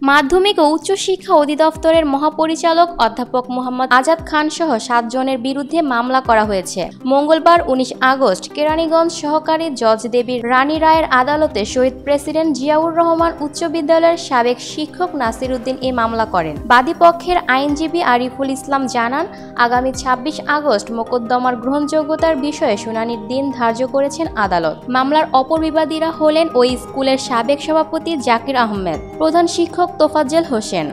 মাধ্যমিক ও উচ্চ শিক্ষা অধিদপ্তরের মহাপরিচালক অধ্যাপক মোহাম্মদ আজাদ খান সহ 7 জনের বিরুদ্ধে মামলা করা হয়েছে। মঙ্গলবার 19 আগস্ট কেরানীগঞ্জ সহকারী জজ দেবী রানী রায়ের আদালতে শহীদ প্রেসিডেন্ট জিয়াউর রহমান উচ্চ বিদ্যালয়ের সাবেক শিক্ষক নাসির উদ্দিন এই মামলা করেন। বাদীপক্ষের আইনজীবী আরিফুল ইসলাম জানান, আগামী 26 আগস্ট মোকদ্দমার গ্রহণযোগ্যতার বিষয়ে শুনানির দিন ধার্য করেছেন আদালত। মামলার অপর বিবাদীরা হলেন ওই স্কুলের সাবেক সভাপতি জাকির আহমেদ, প্রধান শিক্ষক তোফাজ্জল হোসেন,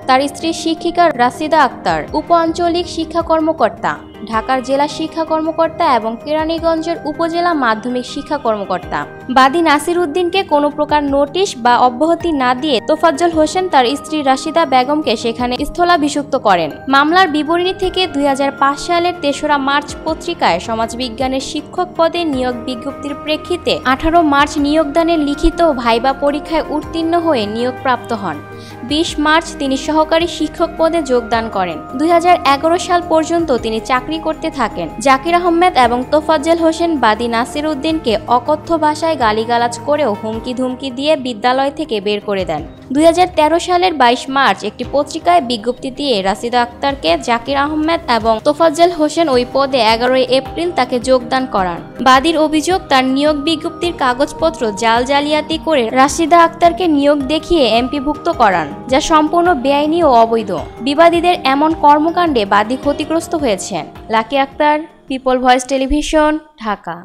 তার স্ত্রী শিক্ষিকা রাশিদা আক্তার, উপ আঞ্চলিক শিক্ষা কর্মকর্তা, ঢাকার জেলা শিক্ষা কর্মকর্তা এবং কেরানীগঞ্জের উপজেলা মাধ্যমিক শিক্ষা কর্মকর্তা। বাদী নাসির উদ্দিনকে কোনো প্রকার নোটিশ বা অব্যাহতি না দিয়ে তোফাজ্জল হোসেন তার স্ত্রী রাশিদা বেগমকে সেখানে স্থলাভিষিক্ত করেন। মামলার বিবরণী থেকে 2005 সালের 3রা মার্চ পত্রিকায় সমাজবিজ্ঞানের শিক্ষক পদে নিয়োগ বিজ্ঞপ্তির প্রেক্ষিতে 18 মার্চ নিয়োগদানের লিখিত ভাইবা পরীক্ষায় উত্তীর্ণ হয়ে নিয়োগপ্রাপ্ত হন। 20 মার্চ তিনি সহকারী শিক্ষক পদে যোগদান করেন। 2011 সাল পর্যন্ত তিনি চাকরি করতে থাকেন। জাকির আহমেদ এবং তোফাজ্জল হোসেন বাদী নাসির উদ্দিনকে অকথ্য ভাষায় গালিগালাজ করেও হুমকি ধুমকি দিয়ে বিদ্যালয় থেকে বের করে দেন। 2013 সালের 22 মার্চ একটি পত্রিকায় বিজ্ঞপ্তি দিয়ে রাশিদা আক্তারকে জাকির আহমেদ এবং তোফাজ্জল হোসেন ওই পদে 11 এপ্রিল তাকে যোগদান করান। বাদীর অভিযোগ, তার নিয়োগ বিজ্ঞপ্তির কাগজপত্র জালিয়াতি করে রাশিদা আক্তারকে নিয়োগ দেখিয়ে এমপিভুক্ত করান, যা সম্পূর্ণ বেআইনি ও অবৈধ। বিবাদীদের এমন কর্মকাণ্ডে বাদী ক্ষতিগ্রস্ত হয়েছেন। Lucky Akter, people voice television, Dhaka.